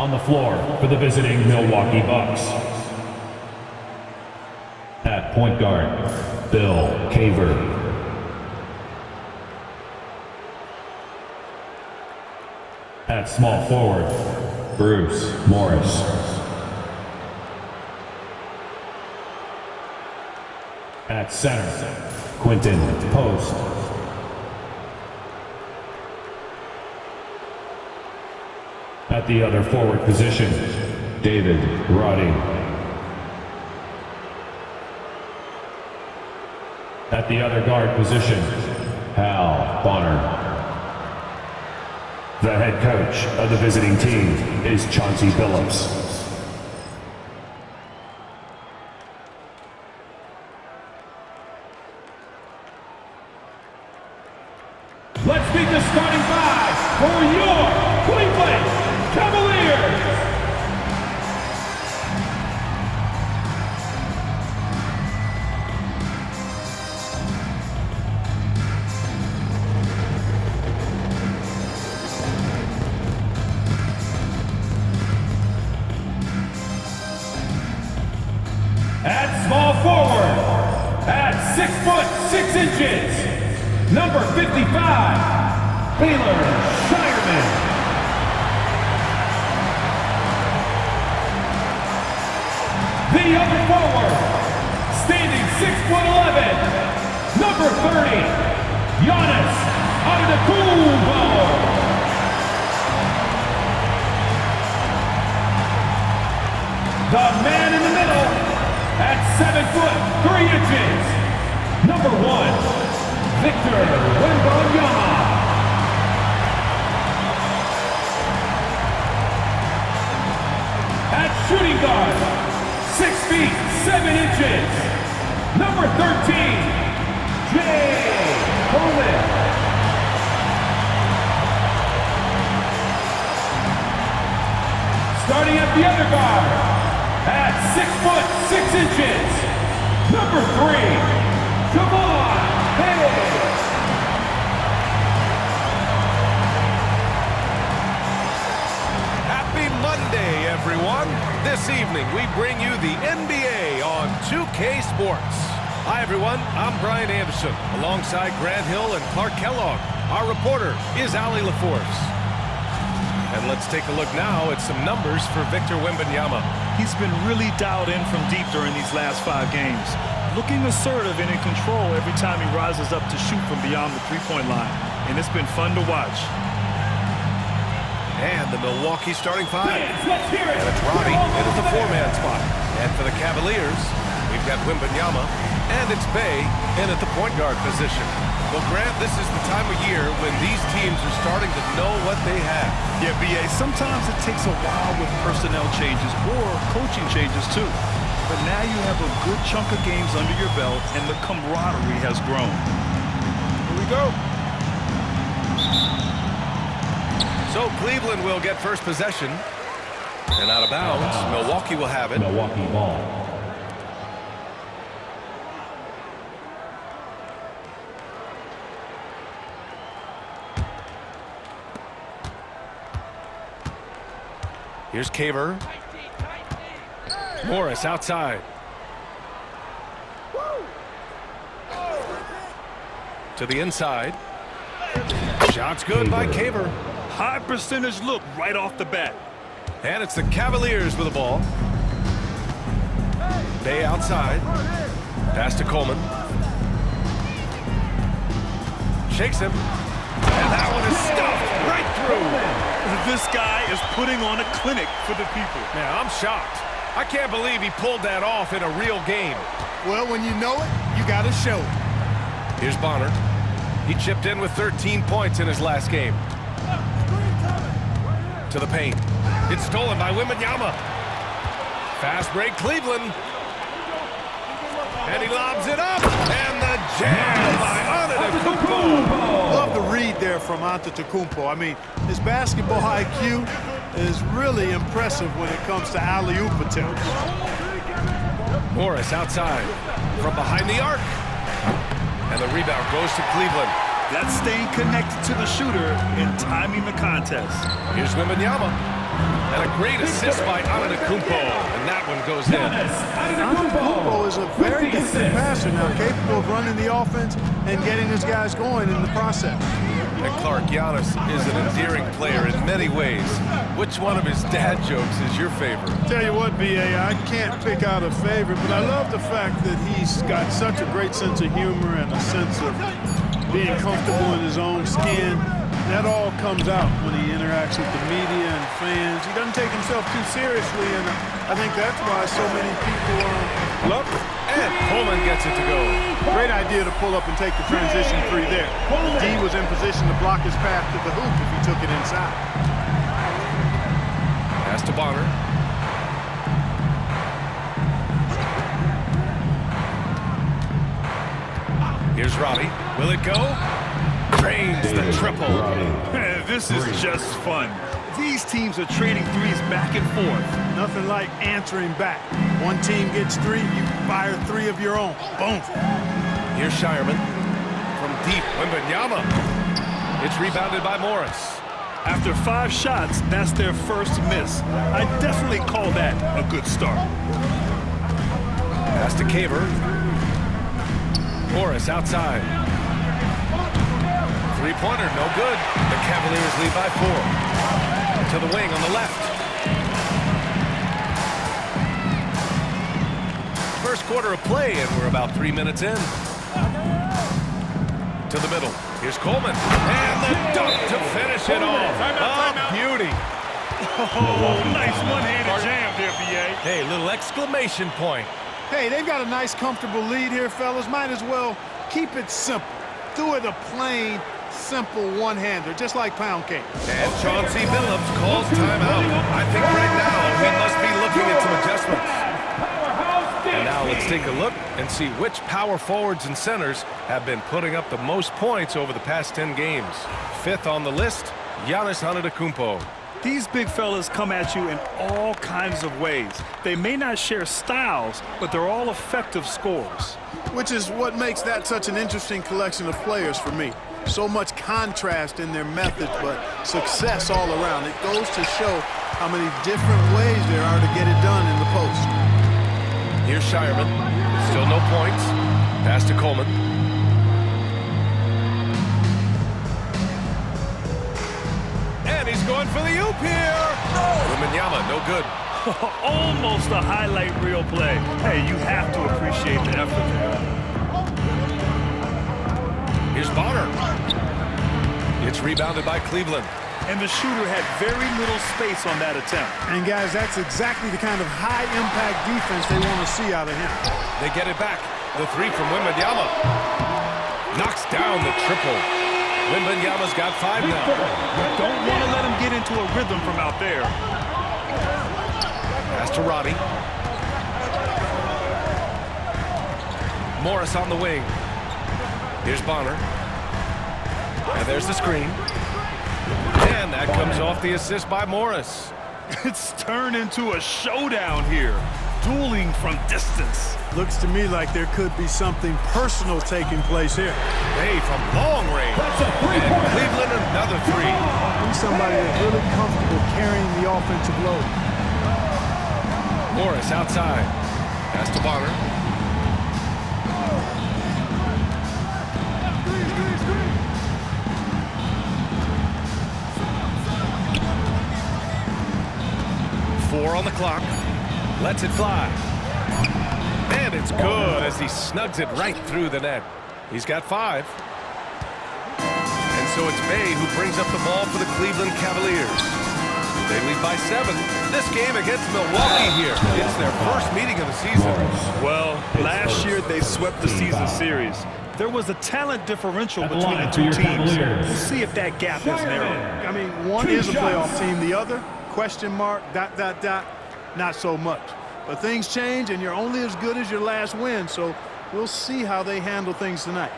On the floor for the visiting Milwaukee Bucks. At point guard, Bill Caver. At small forward, Bruce Morris. At center, Quentin Post. At the other forward position, David Roddy. At the other guard position, Hal Bonner. The head coach of the visiting team is Chauncey Billups. Let's meet the starting five for your Cleveland Cavaliers. At small forward, at 6'6", number 55, Baylor Shireman. The other forward, standing 6'11", number 30, Giannis Antetokounmpo. The man in the middle, at 7'3", number 1, Victor Wembanyama. At shooting guard, 6 feet 7 inches, number 13, Jay Coleman. Starting at the other guard, at 6'6", number 3, Javon Hayes. Happy Monday, everyone. This evening, we bring you the NBA on 2K Sports. Hi, everyone. I'm Brian Anderson, alongside Grant Hill and Clark Kellogg. Our reporter is Ali LaForce. And let's take a look now at some numbers for Victor Wembanyama. He's been really dialed in from deep during these last 5 games. Looking assertive and in control every time he rises up to shoot from beyond the three-point line. And it's been fun to watch. And the Milwaukee starting five. Let's hear it. And it's Roddy in at the 4-man spot. And for the Cavaliers, we've got Wembanyama, and it's Bey in at the point guard position. Well, Grant, this is the time of year when these teams are starting to know what they have. Yeah, B.A., sometimes it takes a while with personnel changes or coaching changes too. But now you have a good chunk of games under your belt and the camaraderie has grown. Here we go. So Cleveland will get first possession. And out of bounds, Milwaukee will have it. Milwaukee ball. Here's Caver. Morris outside. To the inside. Shot's good by Caver. High percentage look right off the bat. And it's the Cavaliers with the ball. Bey outside. Pass to Coleman. Shakes him. And that one is stuffed right through. This guy is putting on a clinic for the people. Man, I'm shocked. I can't believe he pulled that off in a real game. Well, when you know it, you got to show it. Here's Bonner. He chipped in with 13 points in his last game. To the paint. It's stolen by Wembanyama. Fast break, Cleveland. And he lobs it up. And the jam by Antetokounmpo. Love the read there from Antetokounmpo. I mean, his basketball IQ is really impressive when it comes to alley-oop attempts. Morris outside from behind the arc. And the rebound goes to Cleveland. That's staying connected to the shooter and timing the contest. Here's MYNBA. And a great assist by Antetokounmpo, and that one goes in. Antetokounmpo is a very gifted passer now, capable of running the offense and getting his guys going in the process. And Clark, Giannis is an endearing player in many ways. Which one of his dad jokes is your favorite? Tell you what, B.A., I can't pick out a favorite, but I love the fact that he's got such a great sense of humor and a sense of being comfortable in his own skin. That all comes out when he interacts with the media and fans. He doesn't take himself too seriously, and I think that's why so many people love him. And Coleman gets it to go. Great idea to pull up and take the transition three there. D was in position to block his path to the hoop if he took it inside. Pass to Bonner. Here's Robbie. Will it go? Drains the triple. This is just fun. These teams are trading threes back and forth. Nothing like answering back. One team gets three, you fire three of your own. Boom. Here's Shireman. From deep, MYNBA. It's rebounded by Morris. After 5 shots, that's their first miss. I definitely call that a good start. Pass to Caver. Morris outside. Three-pointer, no good. The Cavaliers lead by 4. To the wing on the left. First quarter of play, and we're about 3 minutes in. To the middle. Here's Coleman. And the dunk to finish it off. A beauty. Oh, nice one-handed jam there, B.A. Hey, little exclamation point. Hey, they've got a nice, comfortable lead here, fellas. Might as well keep it simple. Do it a plain, simple one-hander, just like pound cake. And Chauncey Billups calls timeout. I think right now he must be looking at some adjustments. And now let's take a look and see which power forwards and centers have been putting up the most points over the past 10 games. 5th on the list, Giannis Antetokounmpo. These big fellas come at you in all kinds of ways. They may not share styles, but they're all effective scorers. Which is what makes that such an interesting collection of players for me. So much contrast in their methods, but success all around. It goes to show how many different ways there are to get it done in the post. Here's Shireman. Still no points. Pass to Coleman. And he's going for the oop here. MYNBA, no good. Almost a highlight reel play. Hey, you have to appreciate the effort there. Here's Bonner. It's rebounded by Cleveland. And the shooter had very little space on that attempt. And guys, that's exactly the kind of high-impact defense they want to see out of him. They get it back. The three from MYNBA. Knocks down the triple. MYNBA's got 5 now. Don't want to let him get into a rhythm from out there. Pass to Roddy. Morris on the wing. Here's Bonner. And there's the screen. And that comes off the assist by Morris. It's turned into a showdown here. Dueling from distance. Looks to me like there could be something personal taking place here. Hey, from long range. And Cleveland another 3. He's somebody that's really comfortable carrying the offensive load. Morris outside. Pass to Bonner. Four on the clock. Lets it fly. And it's good as he snugs it right through the net. He's got 5. And so it's Bay who brings up the ball for the Cleveland Cavaliers. They lead by 7. This game against Milwaukee here. It's their first meeting of the season. Well, last year they swept the season series. There was a talent differential between the two teams. We'll see if that gap has narrowed. I mean, one is a playoff team. The other, question mark, ... not so much. But things change, and you're only as good as your last win, so we'll see how they handle things tonight.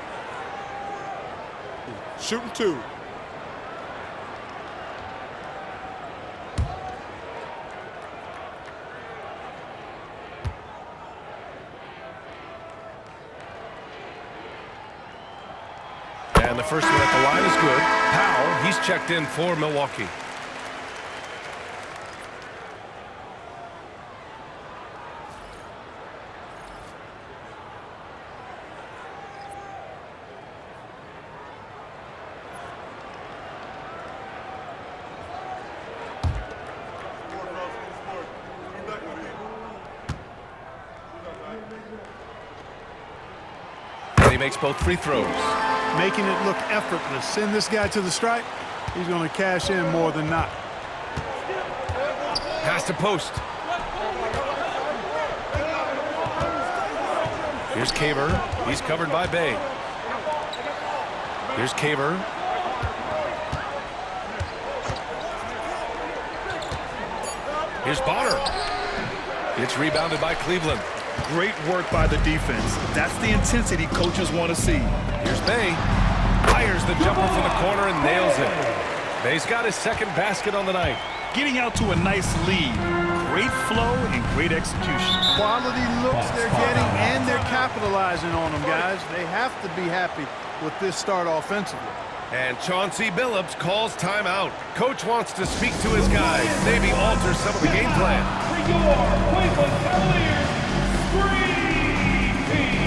Shooting 2. And the the first one at the line is good. Powell, he's checked in for Milwaukee. He makes both free throws. Making it look effortless. Send this guy to the stripe. He's going to cash in more than not. Pass to post. Here's Caver. He's covered by Bay. Here's Caver. Here's Bonner. It's rebounded by Cleveland. Great work by the defense. That's the intensity coaches want to see. Here's Bay. Fires the jumper from the corner and nails it. Bay's got his second basket on the night. Getting out to a nice lead. Great flow and great execution. Quality looks they're getting, and they're capitalizing on them, guys. They have to be happy with this start offensively. And Chauncey Billups calls timeout. Coach wants to speak to his guys, maybe alter some of the game plan. For your Cleveland Cavaliers, Green Team.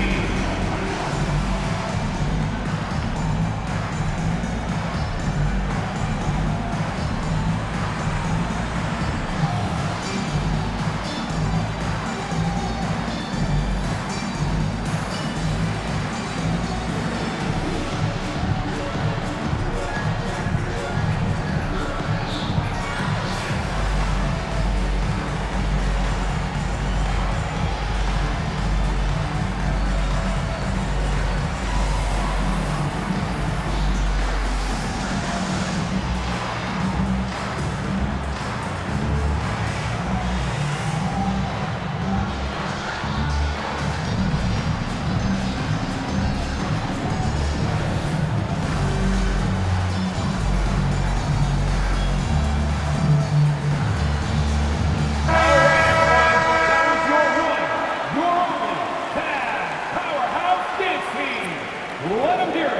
Let them hear it.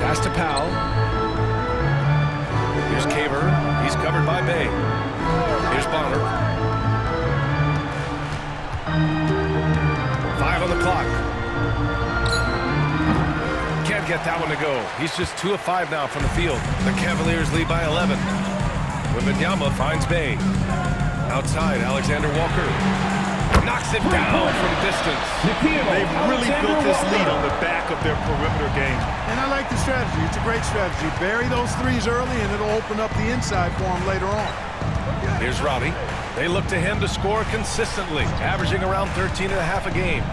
Pass to Powell. Here's Caver. He's covered by Bay. Here's Bonner. 5 on the clock. Can't get that one to go. He's just 2 of 5 now from the field. The Cavaliers lead by 11. Wembanyama finds Bay. Outside, Alexander Walker knocks it down from distance. They've really built this lead on the back of their perimeter game. And I like the strategy. It's a great strategy. Bury those threes early, and it'll open up the inside for them later on. Here's Robbie. They look to him to score consistently, averaging around 13.5 a game.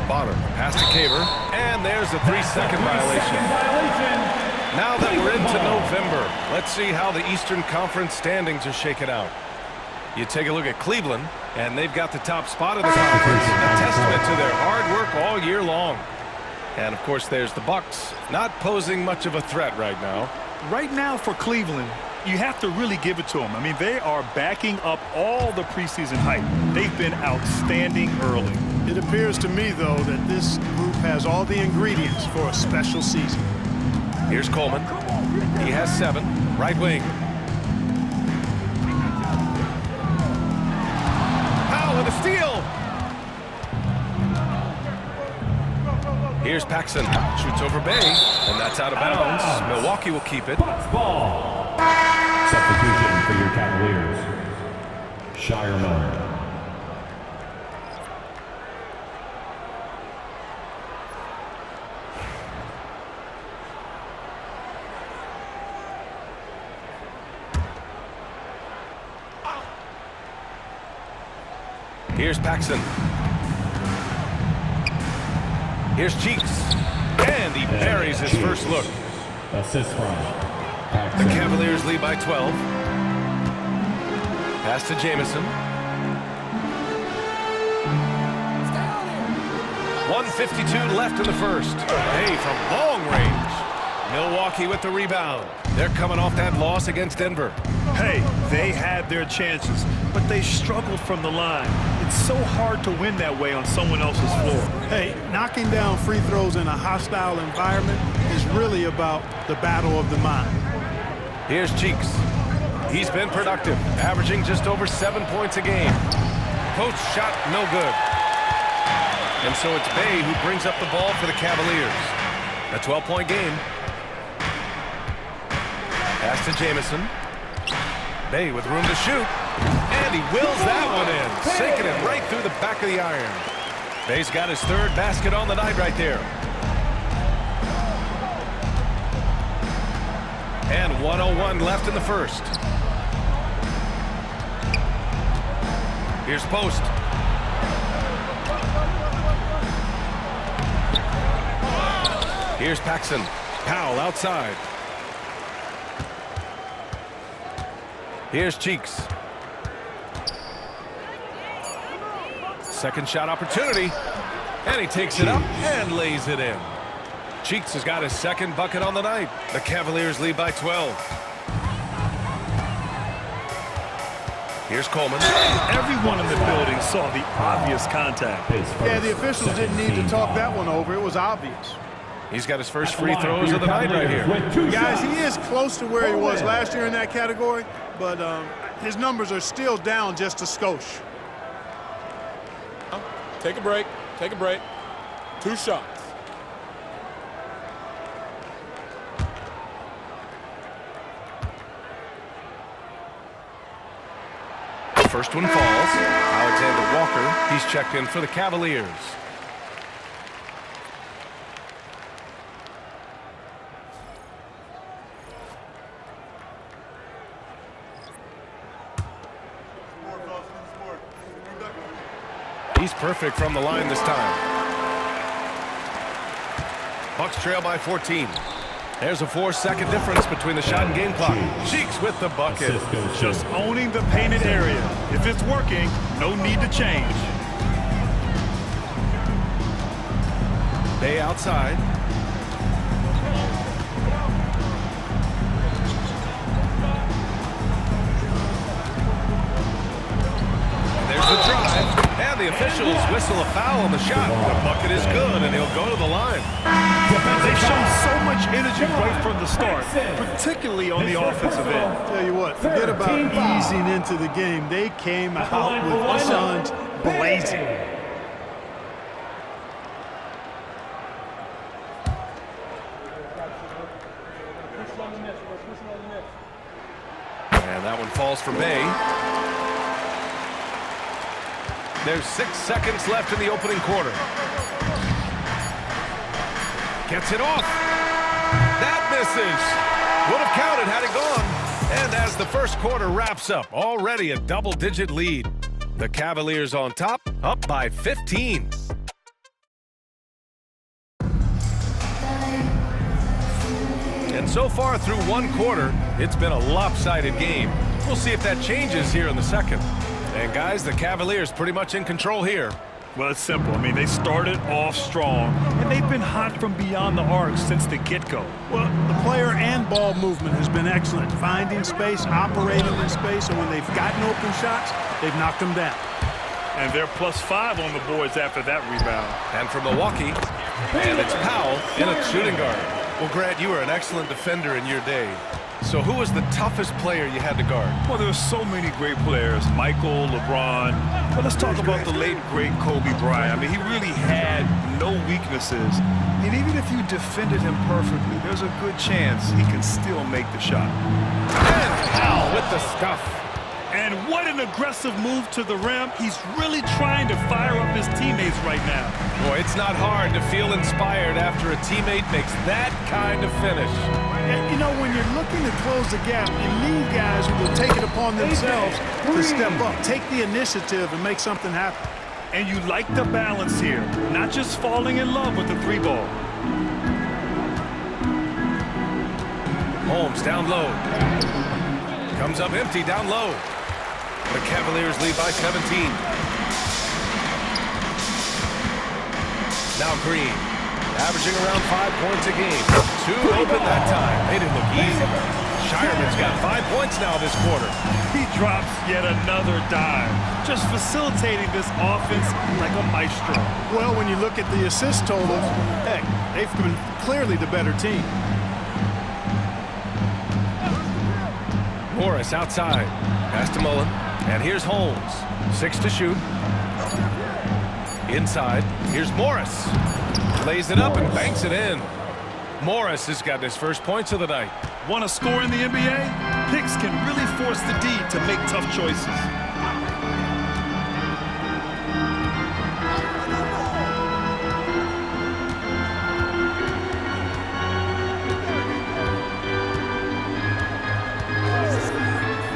Bonner, pass to Caver, and there's a 3-second violation. Now that we're into November, let's see how the Eastern Conference standings are shaken out. You take a look at Cleveland, and they've got the top spot in the conference, a testament to their hard work all year long. And, of course, there's the Bucks, not posing much of a threat right now. Right now for Cleveland, you have to really give it to them. I mean, they are backing up all the preseason hype. They've been outstanding early. It appears to me, though, that this group has all the ingredients for a special season. Here's Coleman. He has 7. Right wing. Powell with a steal. Here's Paxson. Shoots over Bay, and that's out of bounds. Milwaukee will keep it. Ball. Substitution for your Cavaliers. Shireman. Here's Paxson. Here's Cheeks. And he buries his first look. Assist from Paxson. The Cavaliers lead by 12. Pass to Jamison. 1:52 left in the first. Hey, from long range. Milwaukee with the rebound. They're coming off that loss against Denver. Hey, they had their chances, but they struggled from the line. It's so hard to win that way on someone else's floor. Hey, knocking down free throws in a hostile environment is really about the battle of the mind. Here's Cheeks. He's been productive, averaging just over 7 points a game. Post shot, no good. And so it's Bay who brings up the ball for the Cavaliers. A 12-point game. Pass to Jamison. Bay with room to shoot. And he wills that one in, sinking it right through the back of the iron. Bay's got his third basket on the night right there. And 1:01 left in the first. Here's Post. Here's Paxson. Powell outside. Here's Cheeks. Second shot opportunity. And he takes it up and lays it in. Cheeks has got his second bucket on the night. The Cavaliers lead by 12. Here's Coleman. Everyone in the building saw the obvious contact. Yeah, the officials didn't need to talk that one over. It was obvious. He's got his first free throws of the night right here. Guys, he is close to where he was last year in that category, but his numbers are still down just a skosh. Take a break. Take a break. 2 shots. First one falls. Alexander Walker, he's checked in for the Cavaliers. He's perfect from the line this time. Bucks trail by 14. There's a 4-second difference between the shot and game clock. Cheeks with the bucket. Just owning the painted area. If it's working, no need to change. Bay outside. There's the drive. And the officials whistle a foul on the shot. The bucket is good, and he'll go to the line. They've shown so much energy right from the start, particularly on the offensive end. Tell you what, forget about easing into the game. They came out with the Suns blazing. And that one falls for Bay. There's 6 seconds left in the opening quarter. Gets it off. That misses. Would have counted had it gone. And as the first quarter wraps up, already a double-digit lead. The Cavaliers on top, up by 15. And so far through one quarter, it's been a lopsided game. We'll see if that changes here in the second. And guys, the Cavaliers pretty much in control here. Well, it's simple. I mean, they started off strong, and they've been hot from beyond the arc since the get-go. Well, the player and ball movement has been excellent. Finding space, operating in space, and when they've gotten open shots, they've knocked them down. And they're +5 on the boards after that rebound. And from Milwaukee, and it's Powell in a shooting guard. Well, Grant, you were an excellent defender in your day. So who was the toughest player you had to guard? Well, there were so many great players. Michael, LeBron. But let's talk about the late, great Kobe Bryant. I mean, he really had no weaknesses. And even if you defended him perfectly, there's a good chance he can still make the shot. And Powell with the stuff. And what an aggressive move to the rim. He's really trying to fire up his teammates right now. Boy, it's not hard to feel inspired after a teammate makes that kind of finish. And, you know, when you're looking to close the gap, you need guys who will take it upon themselves to step up, take the initiative, and make something happen. And you like the balance here, not just falling in love with the 3-ball. Holmes down low. Comes up empty down low. The Cavaliers lead by 17. Now Green. averaging around 5 points a game. 2 open that time. They didn't look easy. Shireman's got 5 points now this quarter. He drops yet another dime, just facilitating this offense like a maestro. Well, when you look at the assist totals, heck, they've been clearly the better team. Morris outside. Pass to Mullen. And here's Holmes. 6 to shoot. Inside. Here's Morris. Lays it up and banks it in. Morris has got his first points of the night. Want to score in the NBA? Picks can really force the D to make tough choices.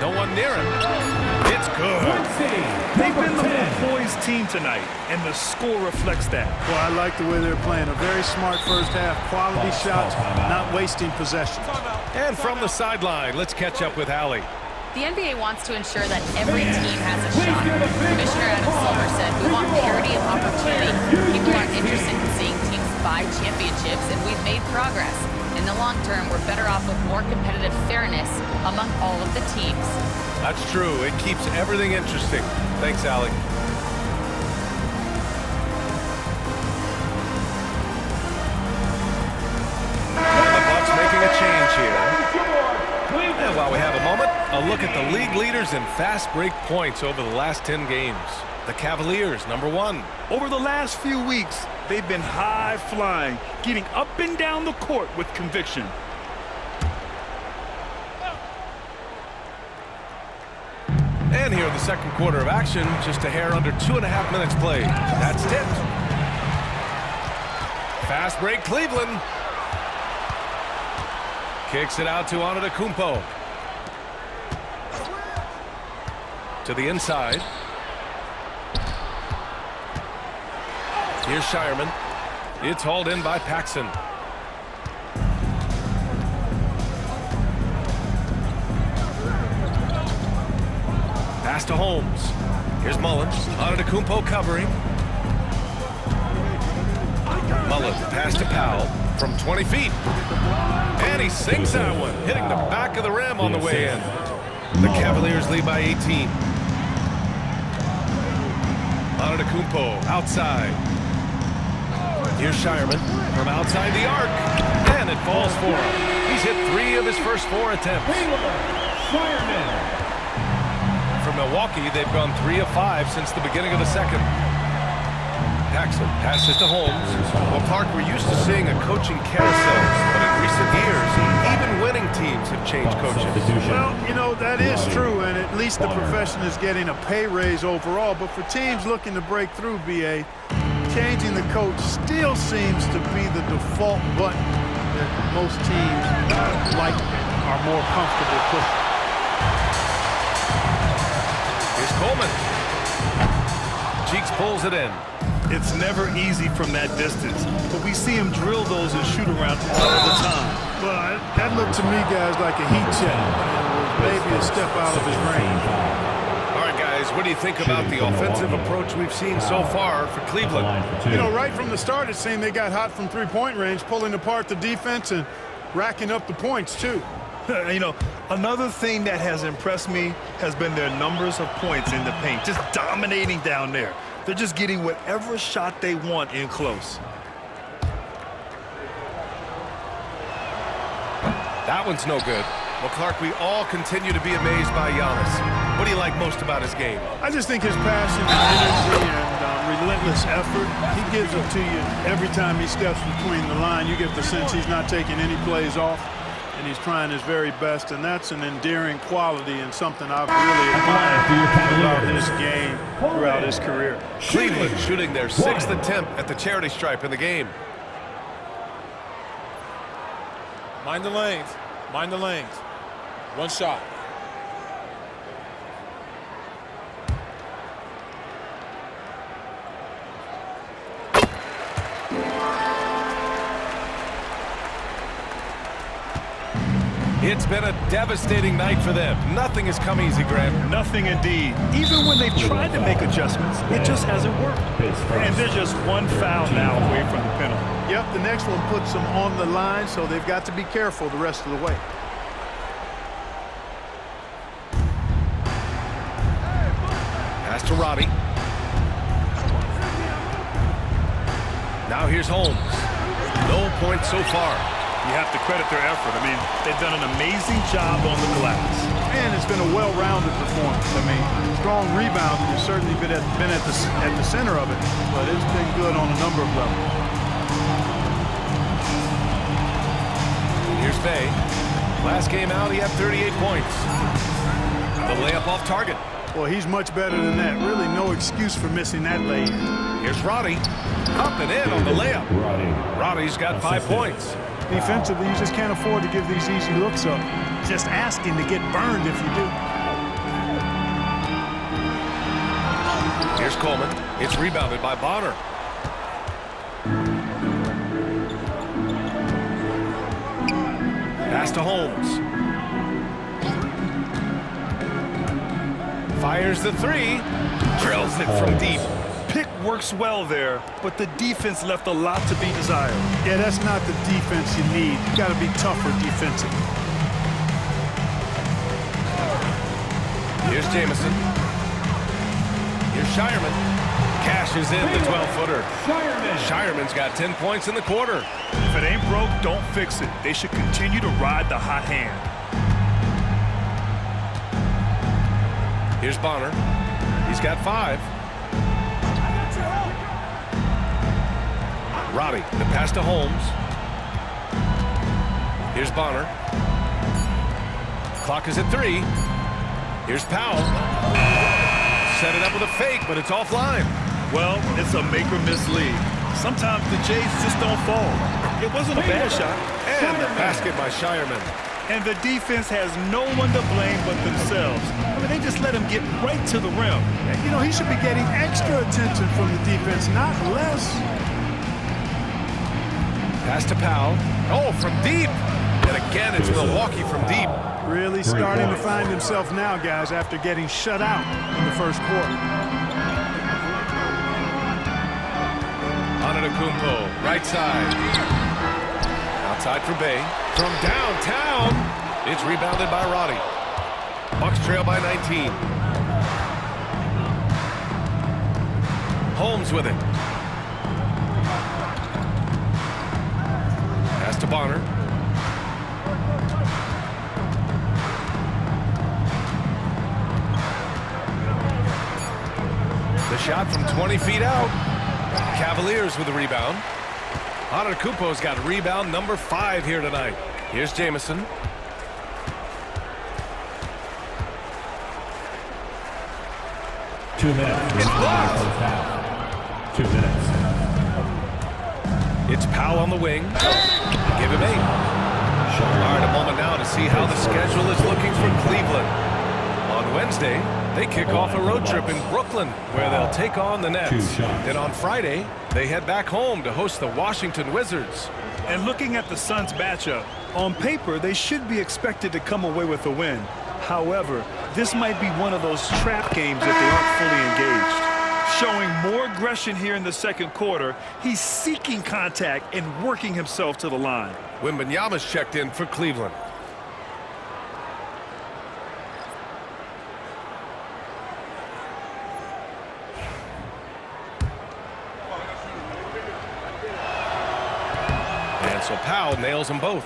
No one near him. It's good. They've been the more poised team tonight, and the score reflects that. Well, I like the way they're playing. A very smart first half. Quality shots, not wasting possessions. And from the sideline, let's catch up with Allie. The NBA wants to ensure that every team has a shot. Commissioner Adam Silver said, "We want parity of opportunity. People are interested in seeing teams buy championships, and we've made progress. In the long term, we're better off with more competitive fairness among all of the teams." That's true. It keeps everything interesting. Thanks, Allie. The Bucks making a change here. And while we have a moment, a look at the league leaders in fast break points over the last 10 games. The Cavaliers, #1. Over the last few weeks, they've been high-flying, getting up and down the court with conviction. And here in the second quarter of action, just a hair under 2.5 minutes played. That's tipped. Fast break, Cleveland. Kicks it out to Antetokounmpo. To the inside. Here's Shireman. It's hauled in by Paxson. Pass to Holmes. Here's Mullen. Antetokounmpo covering. Mullen pass to Powell from 20 feet. And he sinks that one, hitting the back of the rim on the way in. The Cavaliers lead by 18. Antetokounmpo outside. Here's Shireman from outside the arc. And it falls for him. He's hit 3 of his first 4 attempts. For Milwaukee, they've gone 3 of 5 since the beginning of the second. Paxson passes to Holmes. Well, Clark, we're used to seeing a coaching carousel, but in recent years, even winning teams have changed coaches. Well, you know, that is true, and at least the profession is getting a pay raise overall. But for teams looking to break through, BA, changing the coach still seems to be the default button that most teams like are more comfortable pushing. Here's Coleman. Cheeks pulls it in. It's never easy from that distance, but we see him drill those and shoot around all the time. Well, that looked to me, guys, like a heat check. Maybe a step out of his range. All right, guys, what do you think about the offensive approach we've seen so far for Cleveland? You know, right from the start, it seemed they got hot from three-point range, pulling apart the defense and racking up the points, too. You know, another thing that has impressed me has been their numbers of points in the paint, just dominating down there. They're just getting whatever shot they want in close. That one's no good. Well, Clark, we all continue to be amazed by Giannis. What do you like most about his game? I just think his passion and energy and relentless effort, he gives it to you every time he steps between the line. You get the sense he's not taking any plays off, and he's trying his very best, and that's an endearing quality and something I've really admired about his game throughout his career. Cleveland shooting their 6th attempt at the charity stripe in the game. Mind the lanes. Mind the lanes. One shot. It's been a devastating night for them. Nothing has come easy, Grant. Nothing indeed. Even when they've tried to make adjustments, it just hasn't worked. And they're just one foul now away from the penalty. Yep, the next one puts them on the line, so they've got to be careful the rest of the way. Pass to Roddy. Now here's Holmes. No points so far. You have to credit their effort. I mean, they've done an amazing job on the glass. And it's been a well-rounded performance. I mean, strong rebounding has certainly been at the center of it, but it's been good on a number of levels. Here's Bay. Last game out, he had 38 points. The layup off target. Well, he's much better than that. Really no excuse for missing that lay-in. Here's Roddy. Up and in on the layup. Roddy's got 5 points. Defensively, you just can't afford to give these easy looks up. Just asking to get burned if you do. Here's Coleman. It's rebounded by Bonner. Pass to Holmes. Fires the three. Drills it from deep. Pick works well there, but the defense left a lot to be desired. Yeah, that's not the defense you need. You got to be tougher defensively. Here's Jamison. Here's Shireman. Cashes in the 12-footer. Shireman's got 10 points in the quarter. If it ain't broke, don't fix it. They should continue to ride the hot hand. Here's Bonner. He's got 5. Roddy, the pass to Holmes. Here's Bonner. Clock is at 3. Here's Powell. Set it up with a fake, but it's offline. Well, it's a make-or-miss league. Sometimes the Jays just don't fall. It wasn't a bad shot. And the basket by Shireman. And the defense has no one to blame but themselves. I mean, they just let him get right to the rim. And, you know, he should be getting extra attention from the defense, not less. Pass to Powell. Oh, from deep. And again, it's Milwaukee from deep. Really starting to find himself now, guys, after getting shut out in the first quarter. Antetokounmpo, right side. Outside for Bay. From downtown, it's rebounded by Roddy. Bucks trail by 19. Holmes with it. Pass to Bonner. The shot from 20 feet out. Cavaliers with the rebound. Antetokounmpo's got rebound number 5 here tonight. Here's Jamison. Two minutes. It's blocked. 2 minutes. It's Powell on the wing. Give him 8. All right, a moment now to see how the schedule is looking for Cleveland. On Wednesday, they kick off a road trip in Brooklyn where they'll take on the Nets. Then on Friday, they head back home to host the Washington Wizards. And looking at the Suns matchup, on paper, they should be expected to come away with a win. However, this might be one of those trap games if they aren't fully engaged. Showing more aggression here in the second quarter, he's seeking contact and working himself to the line. Wembanyama's checked in for Cleveland. And so Powell nails them both.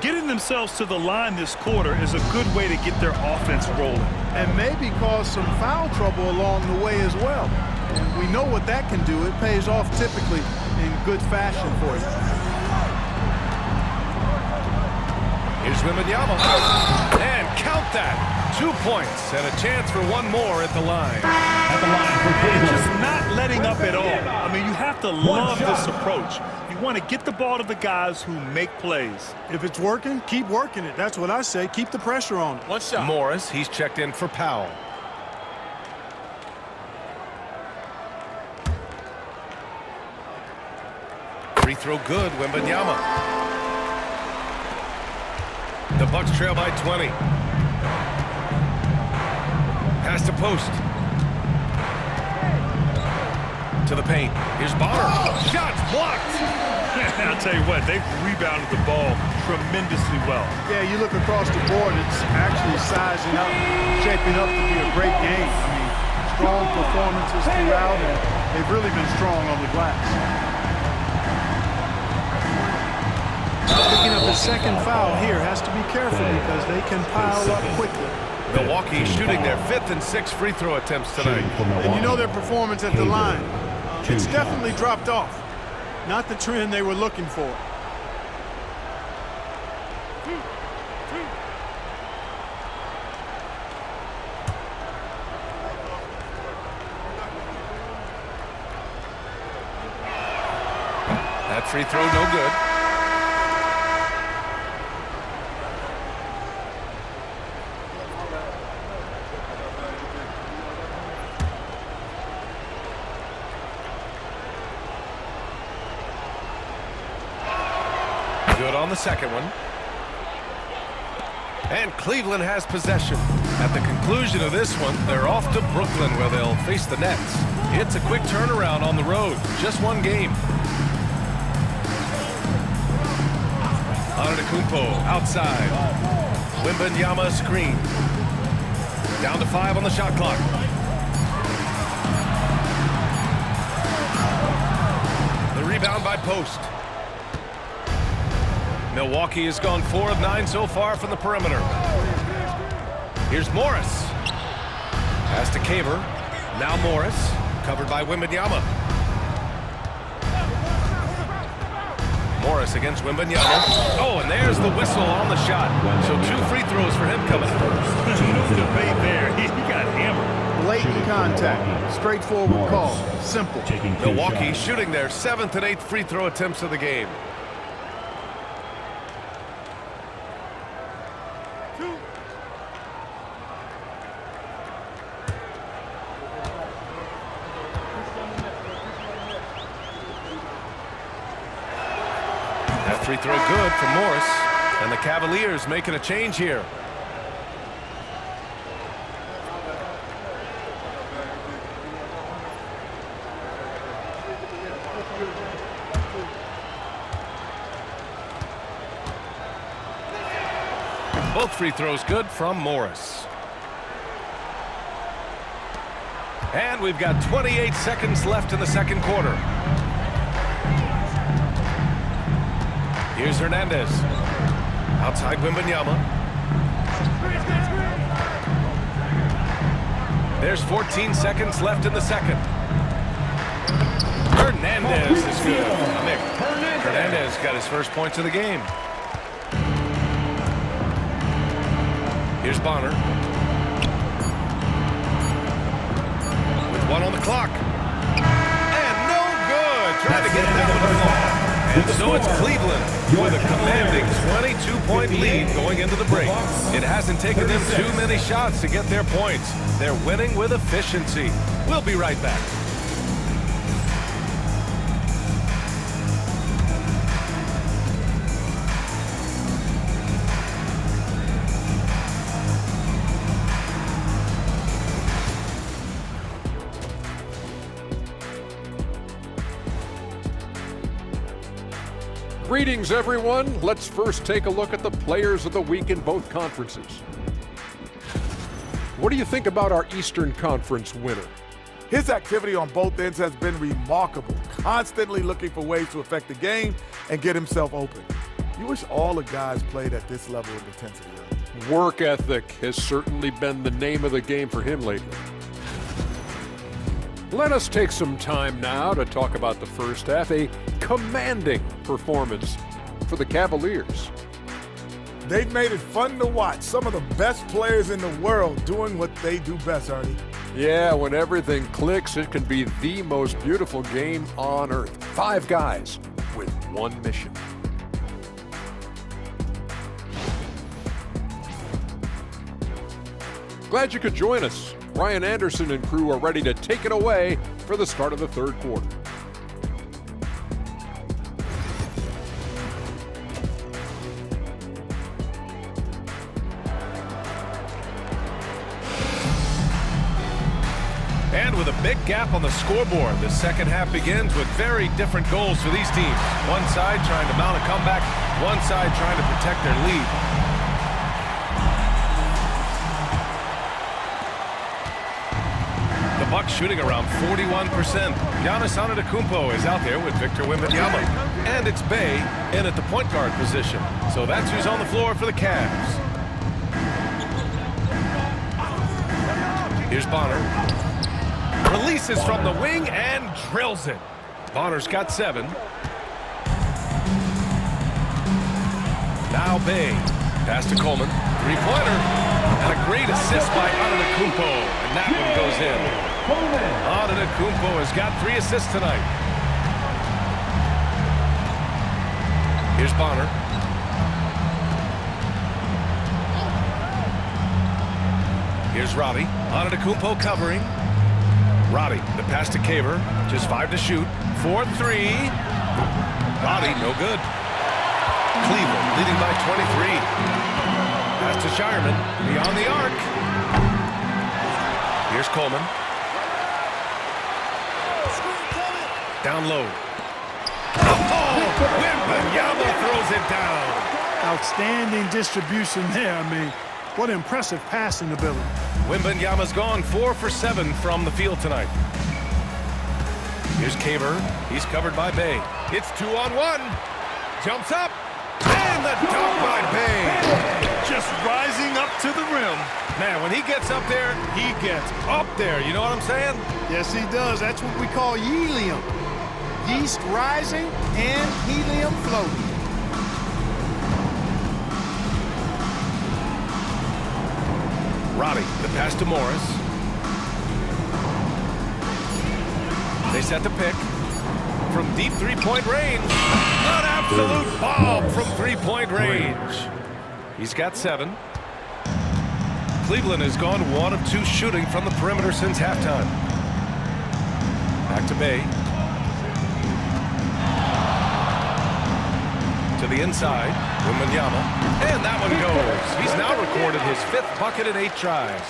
Getting themselves to the line this quarter is a good way to get their offense rolling. And maybe cause some foul trouble along the way as well. And we know what that can do. It pays off typically in good fashion for you. Here's Wembanyama. And count that. 2 points and a chance for one more at the line. And just not letting up at all. I mean, you have to love this approach. You want to get the ball to the guys who make plays. If it's working, keep working it. That's what I say. Keep the pressure on it. One shot. Morris, he's checked in for Powell. Free throw good, Wembanyama. The Bucks trail by 20. Pass to post. To the paint. Here's Bonner. Shots blocked. I'll tell you what, they've rebounded the ball tremendously well. Yeah, you look across the board, it's actually sizing up, shaping up to be a great game. I mean, strong performances throughout, and they've really been strong on the glass. Picking up a second foul here, has to be careful because they can pile up quickly. Milwaukee shooting their 5th and 6th free throw attempts tonight. And you know their performance at the line. It's definitely dropped off. Not the trend they were looking for. That free throw no good. Good on the second one. And Cleveland has possession. At the conclusion of this one, they're off to Brooklyn where they'll face the Nets. It's a quick turnaround on the road. Just one game. Antetokounmpo outside. Wembanyama screen. Down to 5 on the shot clock. The rebound by Post. Milwaukee has gone 4 of 9 so far from the perimeter. Here's Morris. Pass to Caver. Now Morris. Covered by Wembanyama. Morris against Wembanyama. Oh, and there's the whistle on the shot. So 2 free throws for him coming up. No debate there. He got hammered. Blatant contact. Straightforward call. Simple. Milwaukee shooting their 7th and 8th free throw attempts of the game. That free throw good for Morris. And the Cavaliers making a change here. Both free throws good from Morris. And we've got 28 seconds left in the second quarter. Here's Hernandez. Outside Wembanyama. There's 14 seconds left in the second. Hernandez is good. Hernandez got his first points of the game. Here's Bonner. With 1 on the clock. And no good. Trying to get that one to fall. And so it's Cleveland with a commanding 22-point lead going into the break. It hasn't taken them too many shots to get their points. They're winning with efficiency. We'll be right back. Greetings, everyone. Let's first take a look at the players of the week in both conferences. What do you think about our Eastern Conference winner? His activity on both ends has been remarkable, constantly looking for ways to affect the game and get himself open. You wish all the guys played at this level of intensity. Work ethic has certainly been the name of the game for him lately. Let us take some time now to talk about the first half, a commanding performance for the Cavaliers. They've made it fun to watch. Some of the best players in the world doing what they do best, Ernie. Yeah, when everything clicks, it can be the most beautiful game on earth. 5 guys with one mission. Glad you could join us. Ryan Anderson and crew are ready to take it away for the start of the third quarter. And with a big gap on the scoreboard, the second half begins with very different goals for these teams. One side trying to mount a comeback, one side trying to protect their lead. The Bucks shooting around 41%. Giannis Antetokounmpo is out there with Victor Wembanyama. And it's Bay in at the point guard position. So that's who's on the floor for the Cavs. Here's Bonner. Releases from the wing and drills it. Bonner's got 7. Now Bay. Pass to Coleman. Three-pointer. And a great assist by Antetokounmpo. And that one goes in. Antetokounmpo has got 3 assists tonight. Here's Bonner. Here's Roddy. Antetokounmpo covering. Roddy, the pass to Caver. Just 5 to shoot. 4-3. Roddy, no good. Cleveland leading by 23. Pass to Shireman. Beyond the arc. Here's Coleman. Down low. Oh! Wembanyama throws it down. Outstanding distribution there. I mean, what impressive passing ability. Wembanyama's gone 4 for 7 from the field tonight. Here's Caver. He's covered by Bay. It's 2-on-1. Jumps up. And the dunk by Bay. Just rising up to the rim. Man, when he gets up there, he gets up there. You know what I'm saying? Yes, he does. That's what we call helium. Yeast rising and helium floating. Roddy, the pass to Morris. They set the pick. From deep three-point range. An absolute bomb from three-point range. He's got 7. Cleveland has gone 1 of 2 shooting from the perimeter since halftime. Back to Bay. To the inside. Wembanyama. And that one goes. He's now recorded his 5th bucket in 8 tries.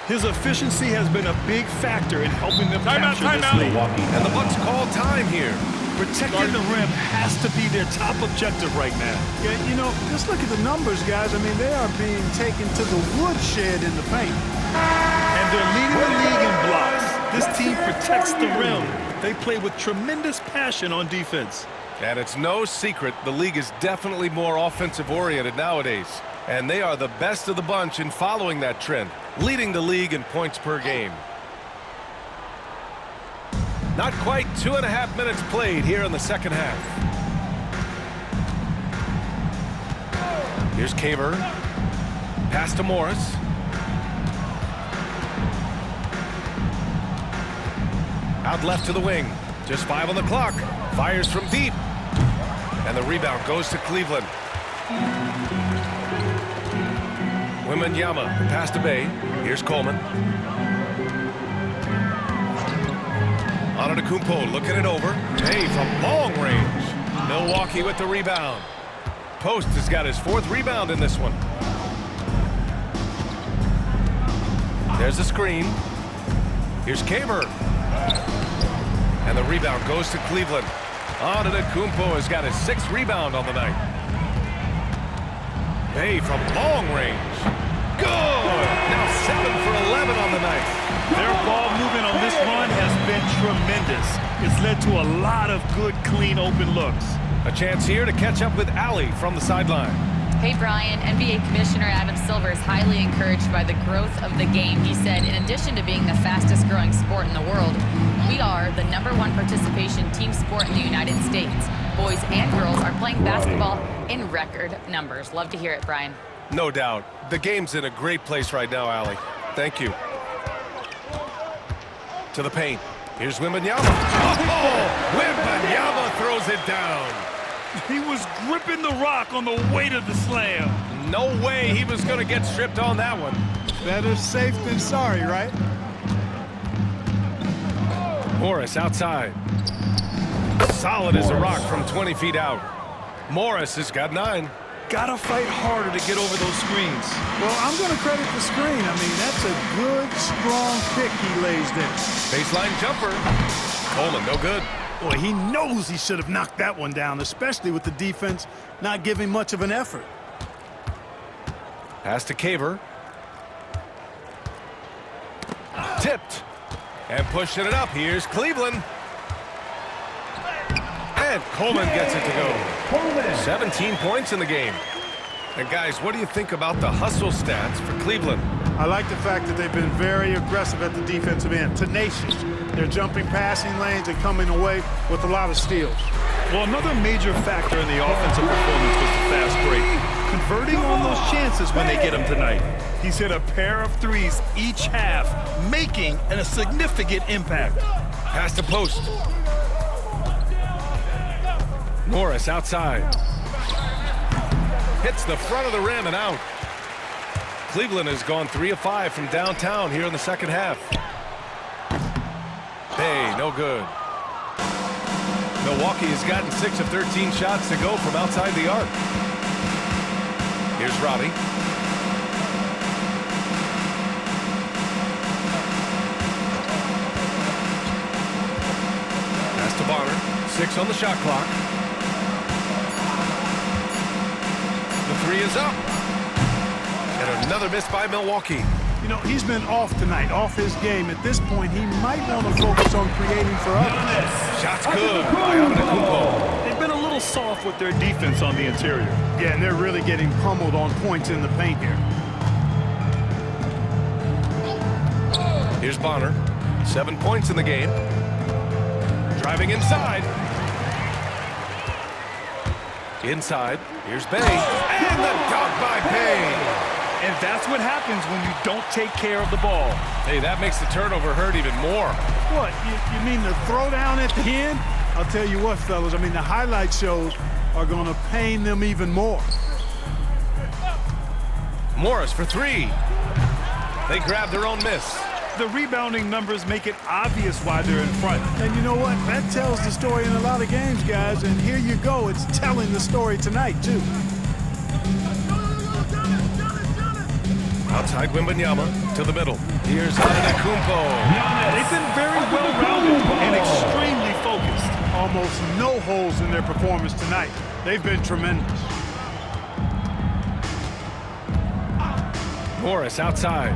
His efficiency has been a big factor in helping them capture this lead. And the Bucks call time here. Protecting the rim has to be their top objective right now. Yeah, you know, just look at the numbers, guys. I mean, they are being taken to the woodshed in the paint. And they're leading the league in blocks. This team protects the rim. They play with tremendous passion on defense. And it's no secret the league is definitely more offensive-oriented nowadays. And they are the best of the bunch in following that trend, leading the league in points per game. Not quite 2.5 minutes played here in the second half. Here's Caver. Pass to Morris. Out left to the wing. Just 5 on the clock. Fires from deep. And the rebound goes to Cleveland. Wembanyama, the pass to Bay. Here's Coleman. Antetokounmpo looking it over. Bay from long range. Milwaukee with the rebound. Post has got his 4th rebound in this one. There's the screen. Here's Caver. And the rebound goes to Cleveland. Antetokounmpo has got his 6th rebound on the night. Bay from long range. Good! Now 7 for 11 on the night. Their ball movement on this run has been tremendous. It's led to a lot of good, clean, open looks. A chance here to catch up with Allie from the sideline. Hey, Brian, NBA Commissioner Adam Silver is highly encouraged by the growth of the game. He said, in addition to being the fastest growing sport in the world, we are the #1 participation team sport in the United States. Boys and girls are playing basketball in record numbers. Love to hear it, Brian. No doubt. The game's in a great place right now, Allie. Thank you. To the paint. Here's Wembanyama. Oh! Wembanyama throws it down. He was gripping the rock on the weight of the slam. No way he was going to get stripped on that one. Better safe than sorry, right? Morris outside. Solid as a rock from 20 feet out. Morris has got 9. Gotta fight harder to get over those screens. Well, I'm going to credit the screen. I mean, that's a good, strong pick he lays there. Baseline jumper. Coleman, no good. Boy, he knows he should have knocked that one down, especially with the defense not giving much of an effort. Pass to Caver. Tipped. And pushing it up. Here's Cleveland. And Coleman gets it to go. 17 points in the game. And guys, what do you think about the hustle stats for Cleveland? I like the fact that they've been very aggressive at the defensive end, tenacious. They're jumping passing lanes and coming away with a lot of steals. Well, another major factor in the offensive performance was the fast break. Converting on those chances when they get them tonight. He's hit a pair of threes each half, making a significant impact. Pass to post. Morris outside. Hits the front of the rim and out. Cleveland has gone 3 of 5 from downtown here in the second half. Hey, no good. Milwaukee has gotten 6 of 13 shots to go from outside the arc. Here's Robbie. Pass to Bonner. 6 on the shot clock. The 3 is up. And another miss by Milwaukee. You know, he's been off tonight, off his game. At this point, he might want to focus on creating for others. Shots good by Antetokounmpo. They've been a little soft with their defense on the interior. Yeah, and they're really getting pummeled on points in the paint here. Here's Bonner. 7 points in the game. Driving inside. Inside. Here's Bay. And the dunk by Bay. And that's what happens when you don't take care of the ball. Hey, that makes the turnover hurt even more. What, you mean the throwdown at the end? I'll tell you what, fellas, I mean, the highlight shows are going to pain them even more. Morris for 3. They grab their own miss. The rebounding numbers make it obvious why they're in front. And you know what? That tells the story in a lot of games, guys. And here you go. It's telling the story tonight, too. Outside Wembanyama to the middle. Here's Antetokounmpo. They've been very well-rounded and extremely focused. Almost no holes in their performance tonight. They've been tremendous. Morris outside.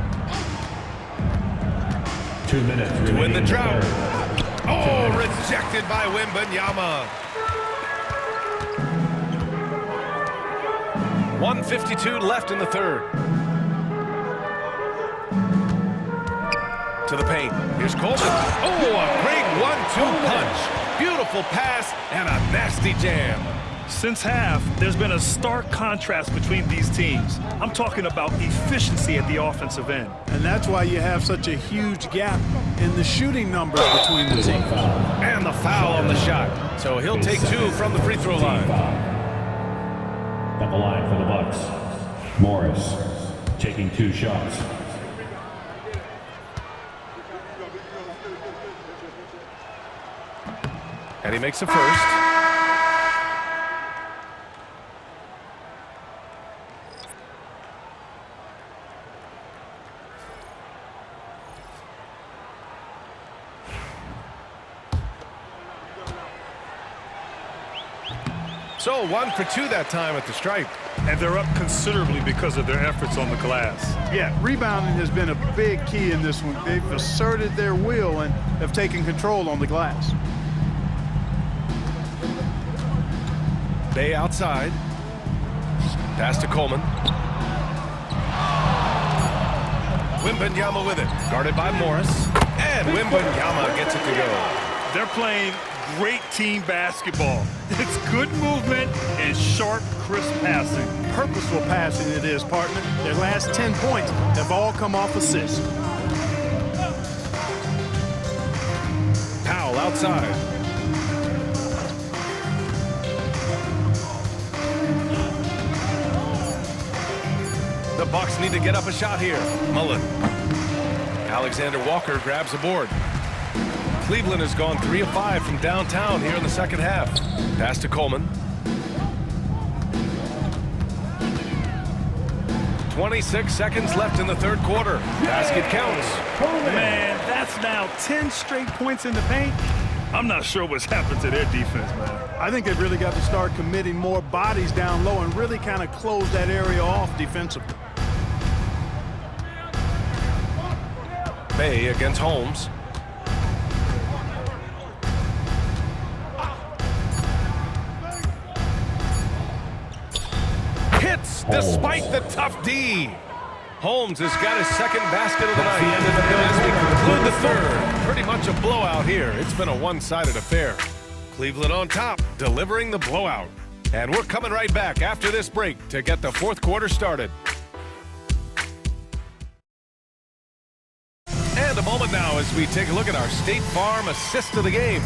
2 minutes To win the drought. Oh, rejected by Wembanyama. 1:52 left in the third. To the paint. Here's Coleman. Oh, a great 1-2 punch. Beautiful pass and a nasty jam. Since half, there's been a stark contrast between these teams. I'm talking about efficiency at the offensive end. And that's why you have such a huge gap in the shooting numbers between the teams. And the foul on the shot. So he'll take 2 from the free throw line. At the line for the Bucks, Morris taking 2 shots. And he makes a first. So 1 for 2 that time at the stripe. And they're up considerably because of their efforts on the glass. Yeah, rebounding has been a big key in this one. They've asserted their will and have taken control on the glass. Bay outside. Pass to Coleman. Wembanyama with it. Guarded by Morris. And Wembanyama gets it to go. They're playing great team basketball. It's good movement and sharp, crisp passing. Purposeful passing it is, partner. Their last 10 points have all come off assists. Powell outside. The Bucks need to get up a shot here. Mullen. Alexander Walker grabs the board. Cleveland has gone 3 of 5 from downtown here in the second half. Pass to Coleman. 26 seconds left in the third quarter. Basket counts. Man, that's now 10 straight points in the paint. I'm not sure what's happened to their defense, man. I think they've really got to start committing more bodies down low and really kind of close that area off defensively. May against Holmes. Hits despite the tough D. Holmes has got his second basket of the night. And as we conclude the third, pretty much a blowout here. It's been a one-sided affair. Cleveland on top, delivering the blowout. And we're coming right back after this break to get the fourth quarter started. And a moment now as we take a look at our State Farm assist of the game.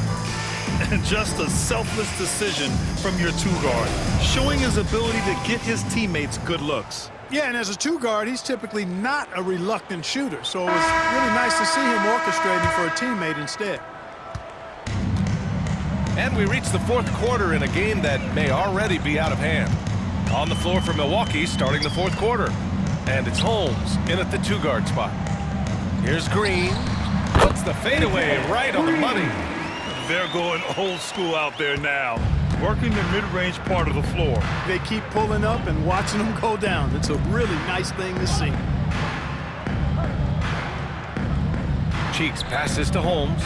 Just a selfless decision from your two-guard, showing his ability to get his teammates good looks. Yeah, and as a two-guard, he's typically not a reluctant shooter, so it was really nice to see him orchestrating for a teammate instead. And we reach the fourth quarter in a game that may already be out of hand. On the floor for Milwaukee starting the fourth quarter. And it's Holmes in at the two-guard spot. Here's Green. Puts the fadeaway right on the money. They're going old school out there now, working the mid-range part of the floor. They keep pulling up and watching them go down. It's a really nice thing to see. Cheeks passes to Holmes.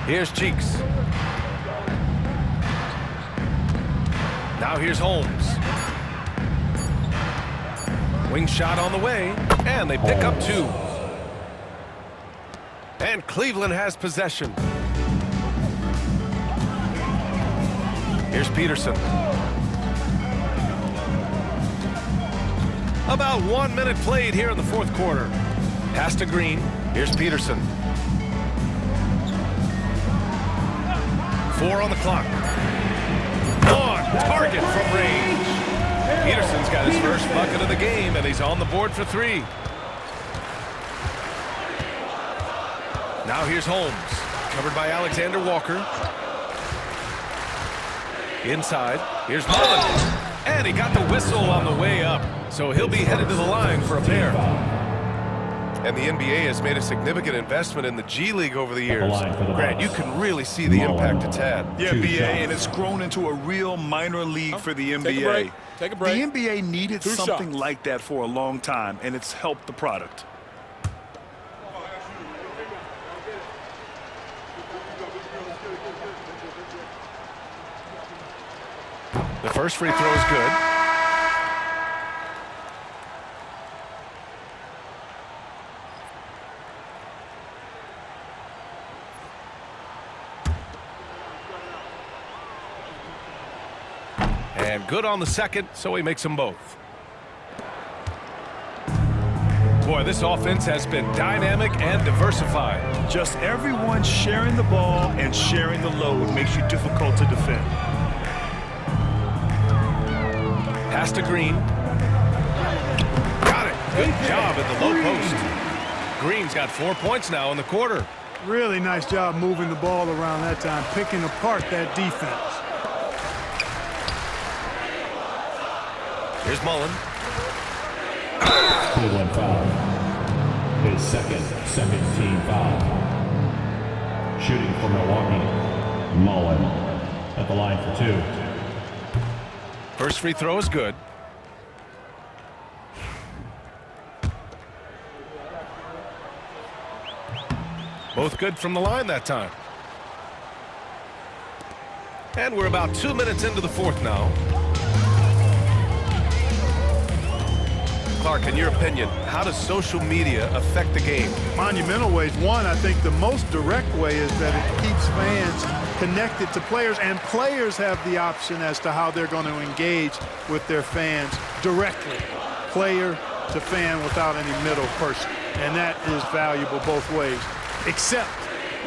Here's Cheeks. Now here's Holmes. Wing shot on the way, and they pick up two. And Cleveland has possession. Here's Peterson. About 1 minute played here in the fourth quarter. Pass to Green. Here's Peterson. 4 on the clock. On target from range. Peterson's got his first bucket of the game, and he's on the board for 3. Now here's Holmes, covered by Alexander Walker. Inside, here's Mullen. And he got the whistle on the way up, so he'll be headed to the line for a pair. And the NBA has made a significant investment in the G League over the years. Grant, you can really see the impact it's had. Yeah, BA, and it's grown into a real minor league for the NBA. Take a break. The NBA needed something shots. like that for a long time, and it's helped the product. The first free throw is good. And good on the second, so he makes them both. Boy, this offense has been dynamic and diversified. Just everyone sharing the ball and sharing the load makes you difficult to defend. Pass to Green. Got it. Good job at the low post. Green's got 4 points now in the quarter. Really nice job moving the ball around that time, picking apart that defense. Here's Mullen. Cleveland foul. His second team foul. Shooting for Milwaukee, Mullen at the line for 2. First free throw is good. Both good from the line that time. And we're about 2 minutes into the fourth now. Clark, in your opinion, how does social media affect the game? Monumental ways. One, I think the most direct way is that it keeps fans connected to players, and players have the option as to how they're going to engage with their fans directly, player to fan, without any middle person. And that is valuable both ways, except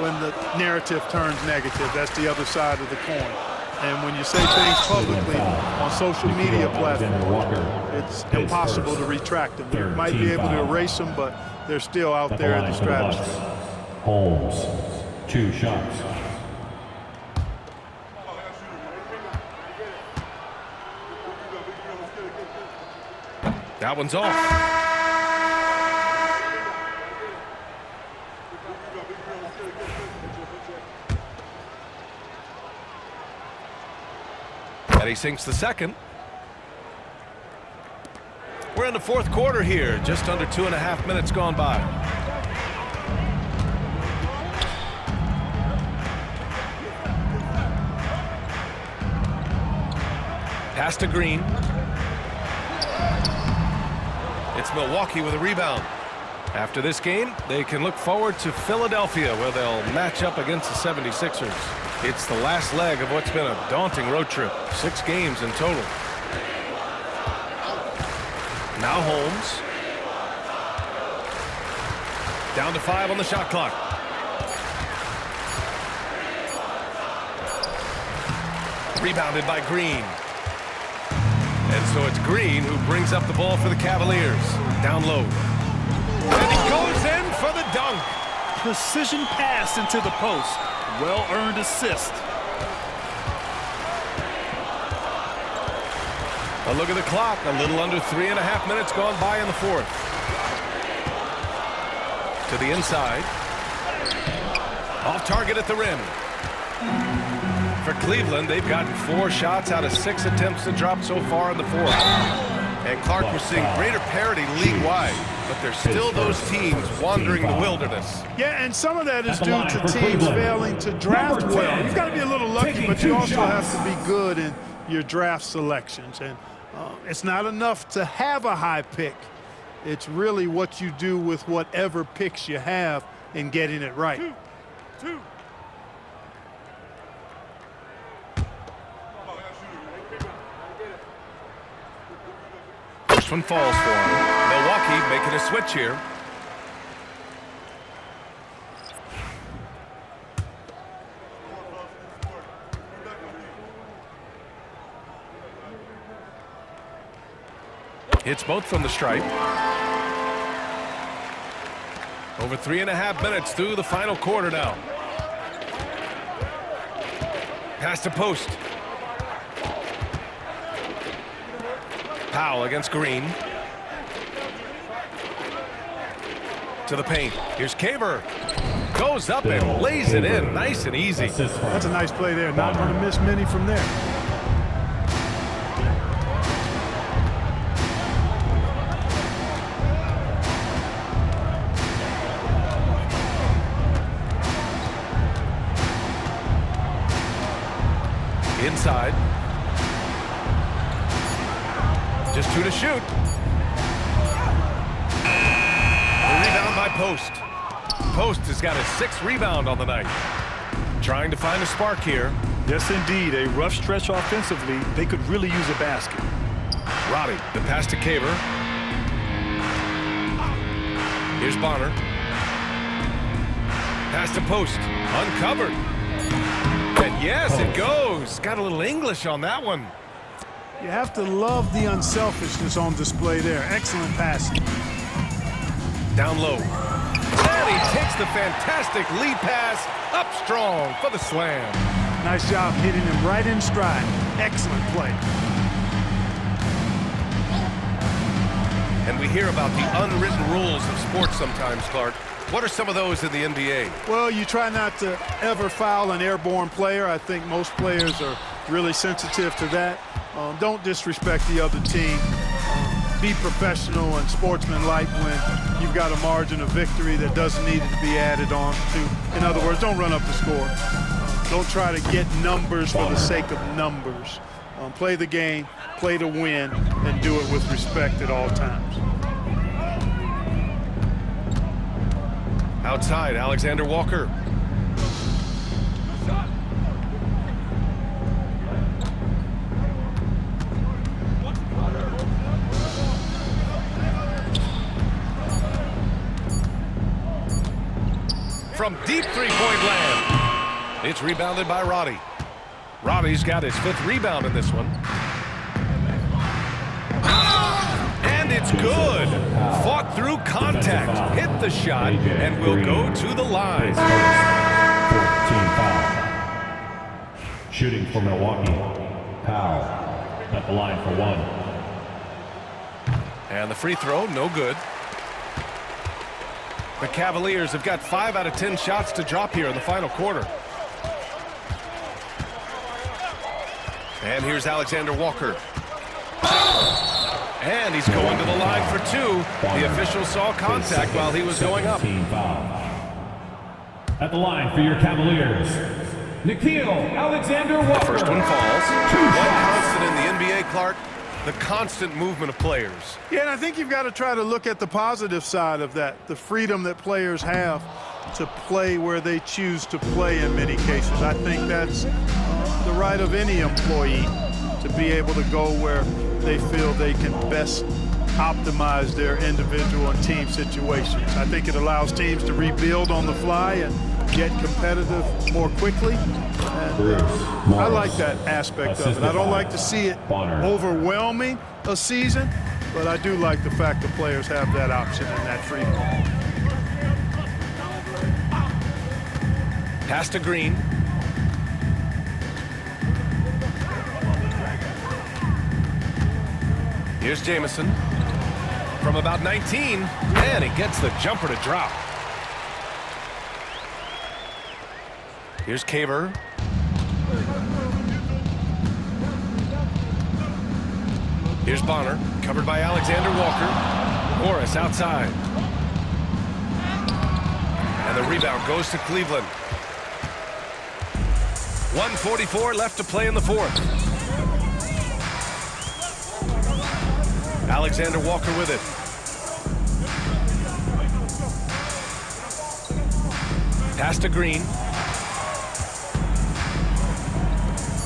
when the narrative turns negative. That's the other side of the coin. And when you say things publicly on social media platforms, it's impossible to retract them. You might be able to erase them, but they're still out there in the stratosphere. Holmes, 2 shots. That one's off. And he sinks the second. We're in the fourth quarter here, just under 2.5 minutes gone by. Pass to Green. It's Milwaukee with a rebound. After this game, they can look forward to Philadelphia, where they'll match up against the 76ers. It's the last leg of what's been a daunting road trip. 6 games in total. Now Holmes. Down to 5 on the shot clock. Rebounded by Green. And so it's Green who brings up the ball for the Cavaliers. Down low. And he goes in for the dunk. Precision pass into the post. Well-earned assist. A look at the clock. A little under 3.5 minutes gone by in the fourth. To the inside. Off target at the rim. For Cleveland, they've gotten 4 shots out of 6 attempts to drop so far in the fourth. And Clark, we're seeing greater parity league-wide, but there's still those teams wandering the wilderness. Yeah, and some of that is due to teams failing to draft well. You've got to be a little lucky, but you also have to be good in your draft selections. And it's not enough to have a high pick. It's really what you do with whatever picks you have in getting it right. Two. First one falls for him. Milwaukee making a switch here. Hits both from the stripe. Over 3.5 minutes through the final quarter now. Pass to post. Powell against Green. To the paint. Here's Caver. Goes up and lays it in nice and easy. That's a nice play there. Not going to miss many from there. Inside. Just 2 to shoot. The rebound by Post. Post has got his 6th rebound on the night. Trying to find a spark here. Yes, indeed. A rough stretch offensively. They could really use a basket. Roddy, the pass to Caver. Here's Bonner. Pass to Post. Uncovered. And yes, it goes. Got a little English on that one. You have to love the unselfishness on display there. Excellent passing. Down low. And he takes the fantastic lead pass up strong for the slam. Nice job hitting him right in stride. Excellent play. And we hear about the unwritten rules of sports sometimes, Clark. What are some of those in the NBA? Well, you try not to ever foul an airborne player. I think most players are really sensitive to that. Don't disrespect the other team. Be professional and sportsmanlike when you've got a margin of victory that doesn't need to be added on to. In other words, don't run up the score. Don't try to get numbers for the sake of numbers. Play the game, play to win, and do it with respect at all times. Outside, Alexander Walker. From deep three-point land. It's rebounded by Roddy. Roddy's got his 5th rebound in this one. And it's good. Fought through contact, hit the shot, and will go to the line. 14 foul. Shooting for Milwaukee. Powell at the line for 1. And the free throw, no good. The Cavaliers have got 5 out of 10 shots to drop here in the final quarter. And here's Alexander Walker. And he's going to the line for 2. The official saw contact while he was going up. At the line for your Cavaliers, Nikhil Alexander Walker. First one falls. One constant in the NBA, Clark, the constant movement of players. Yeah, and I think you've got to try to look at the positive side of that, the freedom that players have to play where they choose to play in many cases. I think that's the right of any employee to be able to go where they feel they can best optimize their individual and team situations. I think it allows teams to rebuild on the fly and get competitive more quickly. And I like that aspect of it. I don't like to see it overwhelming a season, but I do like the fact that players have that option and that freedom. Pass to Green. Here's Jamison from about 19, and he gets the jumper to drop. Here's Caver. Here's Bonner, covered by Alexander Walker. Morris outside. And the rebound goes to Cleveland. 1:44 left to play in the fourth. Alexander Walker with it. Pass to Green.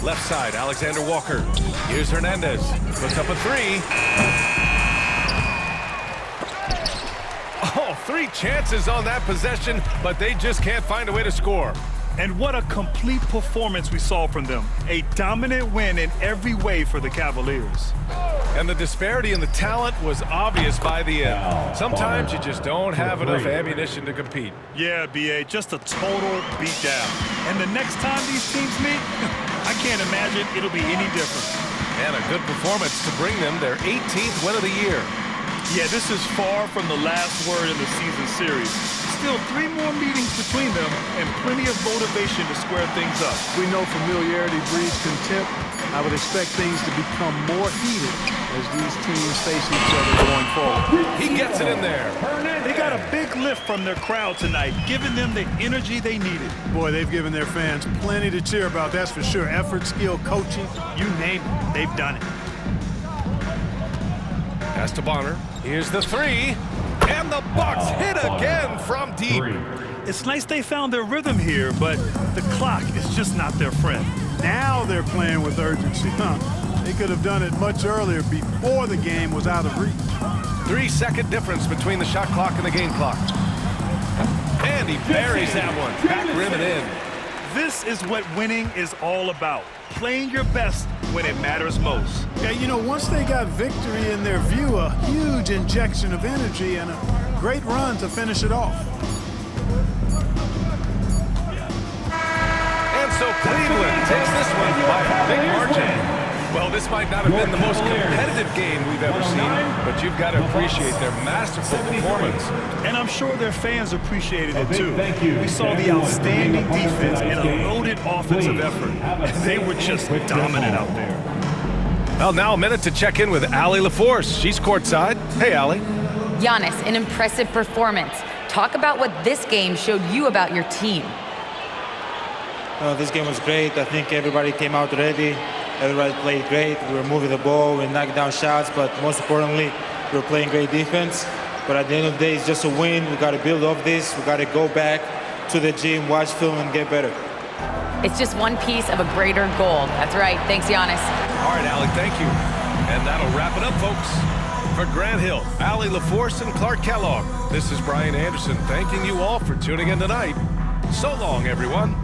Left side, Alexander Walker. Here's Hernandez. Puts up a 3. Oh, 3 chances on that possession, but they just can't find a way to score. And what a complete performance we saw from them. A dominant win in every way for the Cavaliers. And the disparity in the talent was obvious by the end. Sometimes you just don't have enough ammunition to compete. Yeah, B.A., just a total beatdown. And the next time these teams meet, I can't imagine it'll be any different. And a good performance to bring them their 18th win of the year. Yeah, this is far from the last word in the season series. Still 3 more meetings between them and plenty of motivation to square things up. We know familiarity breeds contempt. I would expect things to become more heated as these teams face each other going forward. He gets it in there. They got a big lift from their crowd tonight, giving them the energy they needed. Boy, they've given their fans plenty to cheer about, that's for sure. Effort, skill, coaching, you name it, they've done it. Pass to Bonner. Here's the 3. And the Bucks hit again from deep. It's nice they found their rhythm here, but the clock is just not their friend. Now they're playing with urgency. They could have done it much earlier before the game was out of reach. 3-second difference between the shot clock and the game clock. And he buries that one. Back rim and in. This is what winning is all about. Playing your best when it matters most. Yeah, you know, once they got victory in their view, a huge injection of energy and a great run to finish it off. And so Cleveland takes this one by a big margin. Well, this might not have been the most competitive game we've ever seen, but you've got to appreciate their masterful performance. And I'm sure their fans appreciated it too. We saw the outstanding defense and a loaded offensive effort. They were just dominant out there. Well, now a minute to check in with Allie LaForce. She's courtside. Hey, Allie. Giannis, an impressive performance. Talk about what this game showed you about your team. This game was great. I think everybody came out ready. Everybody played great. We were moving the ball, we knocked down shots, but most importantly, we were playing great defense. But at the end of the day, it's just a win. We got to build off this. We got to go back to the gym, watch film, and get better. It's just one piece of a greater goal. That's right. Thanks, Giannis. All right, Allie, thank you. And that'll wrap it up, folks. For Grant Hill, Allie LaForce, and Clark Kellogg, this is Brian Anderson thanking you all for tuning in tonight. So long, everyone.